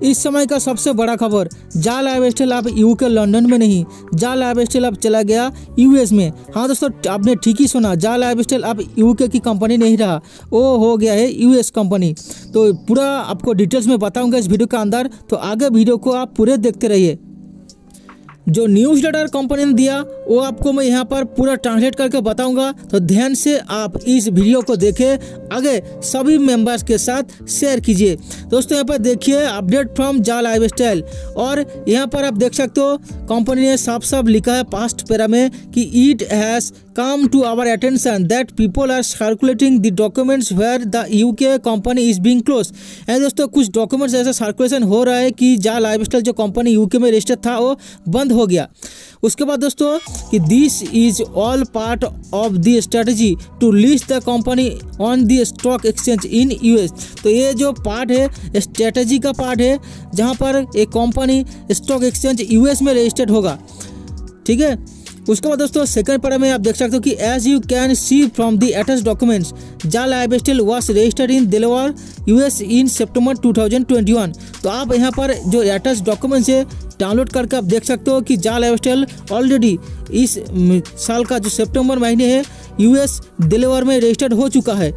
इस समय का सबसे बड़ा खबर, जा लाइफस्टाइल अब यूके लंदन में नहीं, जा लाइफस्टाइल अब चला गया यूएस में। हाँ दोस्तों, आपने ठीक ही सुना, जा लाइफस्टाइल अब यूके की कंपनी नहीं रहा, वो हो गया है यूएस कंपनी। तो पूरा आपको डिटेल्स में बताऊंगा इस वीडियो के अंदर, तो आगे वीडियो को आप पूरे देखते रहिए। जो न्यूज़ लेटर कंपनी ने दिया वो आपको मैं यहाँ पर पूरा ट्रांसलेट करके बताऊंगा, तो ध्यान से आप इस वीडियो को देखें, आगे सभी मेंबर्स के साथ शेयर कीजिए। दोस्तों यहाँ पर देखिए अपडेट फ्रॉम जा लाइफस्टाइल, और यहाँ पर आप देख सकते हो कंपनी ने साफ साफ लिखा है पास्ट पैरा में कि it has come to our attention that people are circulating the documents where the UK company is being closed। And दोस्तों कुछ डॉक्यूमेंट्स ऐसा सर्कुलेशन हो रहा है कि जा लाइफस्टाइल जो कंपनी यूके में रजिस्टर्ड था वो बंद हो गया। उसके बाद दोस्तों कि this is all part of the strategy to list the company on the stock exchange in US. तो ये जो पार्ट है स्ट्रेटजी का पार्ट है जहाँ पर एक कंपनी स्टॉक एक्सचेंज यूएस में रजिस्टर्ड होगा, ठीक है। उसके बाद दोस्तों सेकंड पैरा में आप देख सकते हो कि as you can see from the attach documents जा lifestyle was registered in Delaware US in September 2021। तो आप यहाँ पर जो अटैच डॉक्यूमेंट्स है डाउनलोड करके आप देख सकते हो कि जा लाइफस्टाइल ऑलरेडी इस साल का जो सितंबर महीने है यूएस दिलवार में रजिस्टर्ड हो चुका है।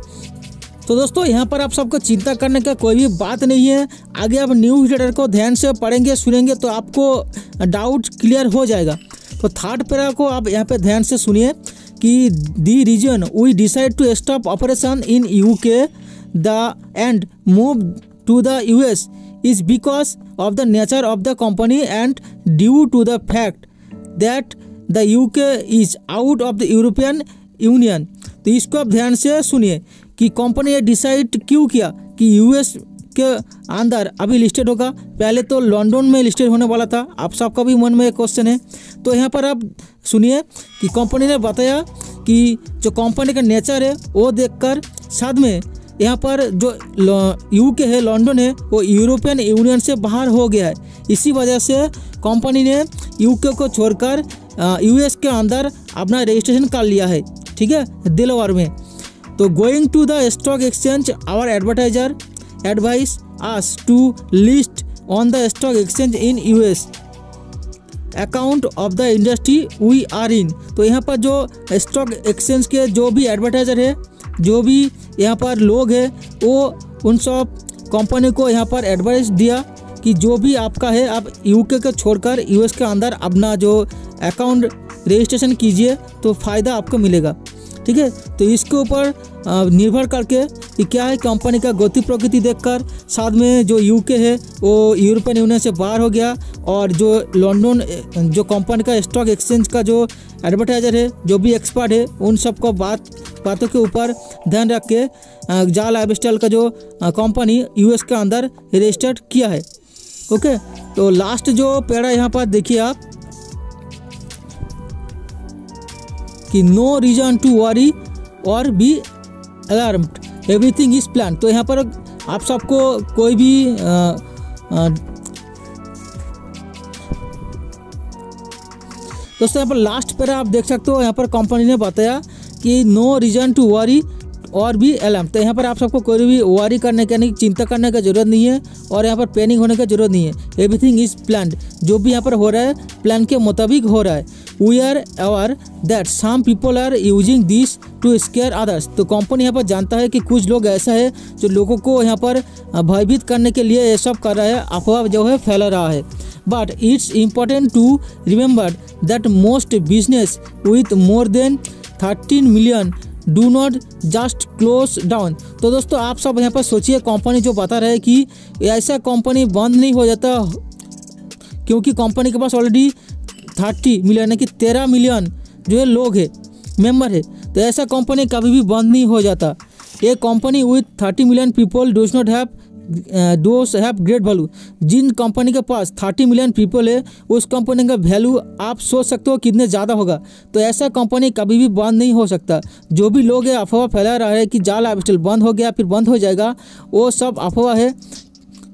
तो दोस्तों यहाँ पर आप सबको चिंता करने का कोई भी बात नहीं है, आगे आप न्यूज़ लेटर को ध्यान से पढ़ेंगे सुनेंगे तो आपको डाउट क्लियर हो जाएगा। तो थर्ड पैरा को आप यहाँ पे ध्यान से सुनिए कि the reason we decide to stop operation in UK the end move to the US is because of the nature of the company and due to the fact that the UK is out of the European Union. तो इसको आप ध्यान से सुनिए कि company ने decide क्यों किया कि यूएस के अंदर अभी लिस्टेड होगा, पहले तो लंदन में लिस्टेड होने वाला था। आप सबका भी मन में एक क्वेश्चन है, तो यहाँ पर आप सुनिए कि कंपनी ने बताया कि जो कंपनी का नेचर है वो देखकर, साथ में यहाँ पर जो यूके है लंदन है वो यूरोपियन यूनियन से बाहर हो गया है, इसी वजह से कंपनी ने यूके को छोड़कर यूएस के अंदर अपना रजिस्ट्रेशन कर लिया है, ठीक है, दिलवार में। तो going to the stock exchange our advertiser advise us to list on the stock exchange in US account of the industry we are in। तो यहाँ पर जो स्टॉक एक्सचेंज के जो भी एडवर्टाइजर है, जो भी यहाँ पर लोग हैं, वो उन सब कंपनी को यहाँ पर एडवाइस दिया कि जो भी आपका है आप यूके को छोड़कर यूएस के अंदर अपना जो अकाउंट रजिस्ट्रेशन कीजिए तो फ़ायदा आपको मिलेगा, ठीक है। तो इसके ऊपर निर्भर करके कि क्या है कंपनी का गति प्रकृति देखकर, साथ में जो यूके है वो यूरोपियन यूनियन से बाहर हो गया, और जो लंदन जो कंपनी का स्टॉक एक्सचेंज का जो एडवर्टाइजर है, जो भी एक्सपर्ट है, उन सबको बातों के ऊपर ध्यान रख के जा लाइफस्टाइल का जो कंपनी यूएस के अंदर रजिस्टर्ड किया है, ओके। तो लास्ट जो पैरा यहाँ पर देखिए आप कि नो रीजन टू वरी और be alarmed, everything is plan. तो यहाँ पर आप सबको कोई भी दोस्तों यहाँ पर लास्ट पैरा आप देख सकते हो, यहाँ पर कंपनी ने बताया कि नो रीजन टू वरी और भी अलार्म। तो यहाँ पर आप सबको कोई भी वरी करने का नहीं, चिंता करने का जरूरत नहीं है, और यहाँ पर पैनिक होने का जरूरत नहीं है। एवरीथिंग इज प्लान्ड, जो भी यहाँ पर हो रहा है प्लान के मुताबिक हो रहा है। We are aware that some people are using this to scare others. तो कंपनी यहाँ पर जानता है कि कुछ लोग ऐसा है जो लोगों को यहाँ पर भयभीत करने के लिए ये सब कर रहा है, अफवाह जो है फैला रहा है। But it's important to remember that most business with more than 13 million do not just close down. तो दोस्तों आप सब यहाँ पर सोचिए, कंपनी जो बता रहा है कि ऐसा कंपनी बंद नहीं हो जाता, क्योंकि कंपनी के पास ऑलरेडी 30 मिलियन यानी कि 13 मिलियन जो है लोग है, मेंबर है, तो ऐसा कंपनी कभी भी बंद नहीं हो जाता। ये company with 30 million people does not have great value. जिन कंपनी के पास 30 मिलियन पीपल है उस कंपनी का वैल्यू आप सोच सकते हो कितने ज़्यादा होगा। तो ऐसा कंपनी कभी भी बंद नहीं हो सकता। जो भी लोग है अफवाह फैला रहा है कि जा लाइफस्टाइल बंद हो गया फिर बंद हो जाएगा, वो सब अफवाह है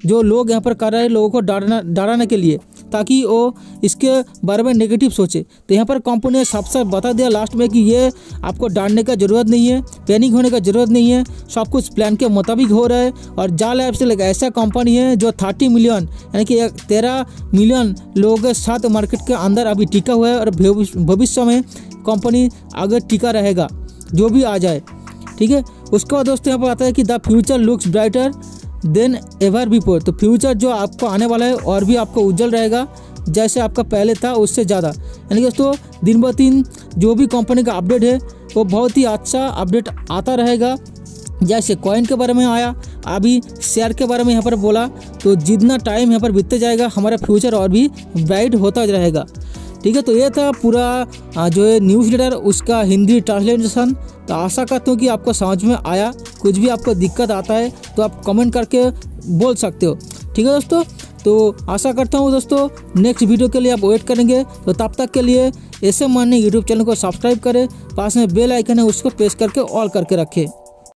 जो लोग यहाँ पर कर रहे हैं लोगों को डराने के लिए, ताकि वो इसके बारे में नेगेटिव सोचे। तो यहाँ पर कंपनी ने साफ साफ बता दिया लास्ट में कि ये आपको डांटने का ज़रूरत नहीं है, पैनिक होने का ज़रूरत नहीं है, सब कुछ प्लान के मुताबिक हो रहा है। और जाल एयरटेल एक ऐसा कंपनी है जो 30 मिलियन यानी कि 13 मिलियन लोगों के साथ मार्केट के अंदर अभी टिका हुआ है और भविष्य में कंपनी आगे टिका रहेगा जो भी आ जाए, ठीक है। उसके बाद दोस्तों यहाँ पर आता है कि the future looks brighter then ever before. तो फ्यूचर जो आपको आने वाला है और भी आपको उज्जवल रहेगा जैसे आपका पहले था उससे ज़्यादा। यानी कि दोस्तों दिन ब दिन जो भी कंपनी का अपडेट है वो बहुत ही अच्छा अपडेट आता रहेगा। जैसे कॉइन के बारे में आया, अभी शेयर के बारे में यहाँ पर बोला, तो जितना टाइम यहाँ पर बीतते जाएगा हमारा फ्यूचर और भी ब्राइट होता रहेगा, ठीक है। तो ये था पूरा जो है न्यूज़ लेटर उसका हिंदी ट्रांसलेशन। तो आशा करता हूँ कि आपको समझ में आया। कुछ भी आपको दिक्कत आता है तो आप कमेंट करके बोल सकते हो, ठीक है दोस्तों। तो आशा करता हूँ दोस्तों नेक्स्ट वीडियो के लिए आप वेट करेंगे। तो तब तक के लिए एसएम मनी यूट्यूब चैनल को सब्सक्राइब करें, पास में बेल आइकन है उसको प्रेस करके ऑल करके रखें।